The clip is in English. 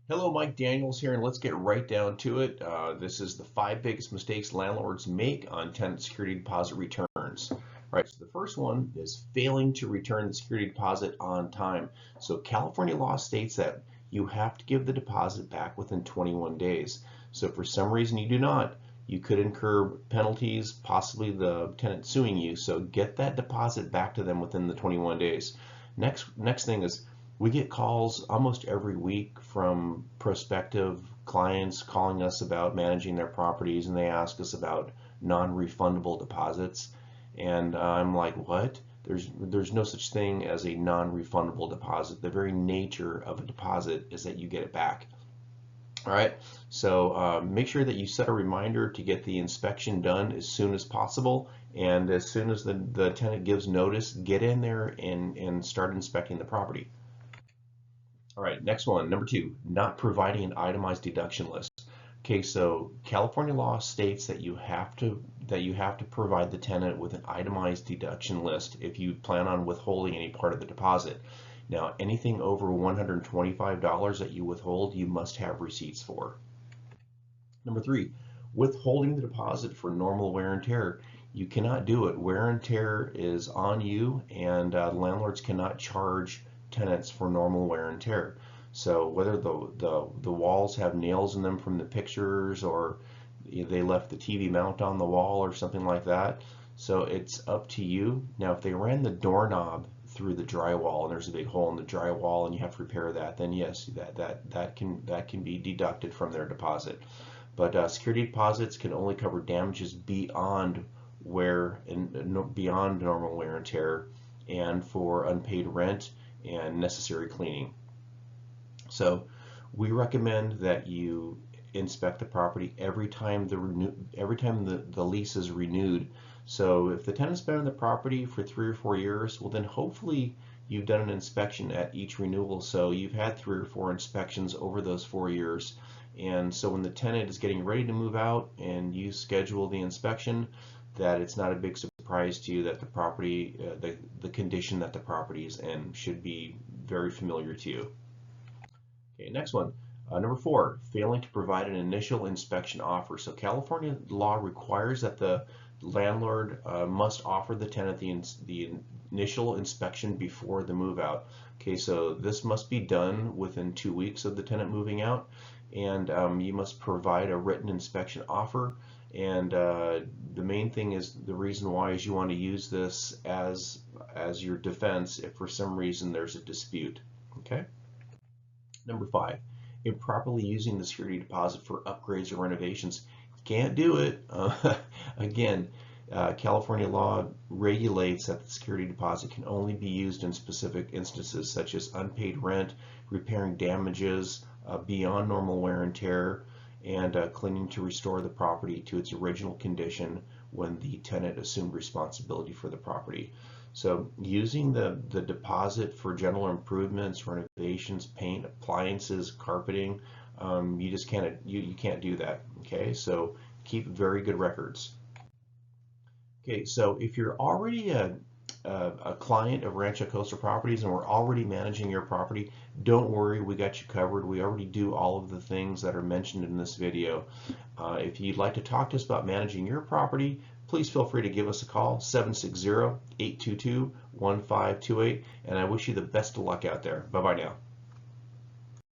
Hello, Mike Daniels here, and let's get right down to it. This is the 5 biggest mistakes landlords make on tenant security deposit returns. All right, so the first one is failing to return the security deposit on time. So California law states that you have to give the deposit back within 21 days. So if for some reason you do not, you could incur penalties, possibly the tenant suing you. So get that deposit back to them within the 21 days. Next thing is we get calls almost every week from prospective clients calling us about managing their properties, and they ask us about non-refundable deposits. And I'm like, what? There's no such thing as a non-refundable deposit. The very nature of a deposit is that you get it back. All right, so make sure that you set a reminder to get the inspection done as soon as possible. And as soon as the tenant gives notice, get in there and start inspecting the property. All right, next one, number 2, not providing an itemized deduction list. Okay, so California law states that you have to provide the tenant with an itemized deduction list if you plan on withholding any part of the deposit. Now, anything over $125 that you withhold, you must have receipts for. Number 3, withholding the deposit for normal wear and tear. You cannot do it. Wear and tear is on you, and landlords cannot charge tenants for normal wear and tear. So whether the walls have nails in them from the pictures, or they left the TV mount on the wall or something like that, so it's up to you. Now if they ran the doorknob through the drywall and there's a big hole in the drywall and you have to repair that, then yes, that can be deducted from their deposit. But security deposits can only cover damages beyond beyond normal wear and tear, and for unpaid rent and necessary cleaning. So we recommend that you inspect the property every time the lease is renewed. So if the tenant's been in the property for 3 or 4 years, well then hopefully you've done an inspection at each renewal. So you've had 3 or 4 inspections over those 4 years. And so when the tenant is getting ready to move out and you schedule the inspection, that it's not a big surprise to you that the property, the condition that the property is in should be very familiar to you. Okay, next one. Number 4, failing to provide an initial inspection offer. So California law requires that the landlord must offer the tenant the initial inspection before the move out. Okay, so this must be done within 2 weeks of the tenant moving out, and you must provide a written inspection offer. And the main thing is, the reason why is you want to use this as your defense if for some reason there's a dispute. Okay. Number 5, improperly using the security deposit for upgrades or renovations. Can't do it. Again, California law regulates that the security deposit can only be used in specific instances such as unpaid rent, repairing damages beyond normal wear and tear, and cleaning to restore the property to its original condition when the tenant assumed responsibility for the property. So using the deposit for general improvements, renovations, paint, appliances, carpeting, you just can't do that. Okay, so keep very good records. Okay, so if you're already a client of Rancho Costa Properties and we're already managing your property, don't worry, we got you covered. We already do all of the things that are mentioned in this video. If you'd like to talk to us about managing your property, please feel free to give us a call, 760-822-1528, and I wish you the best of luck out there. Bye-bye now.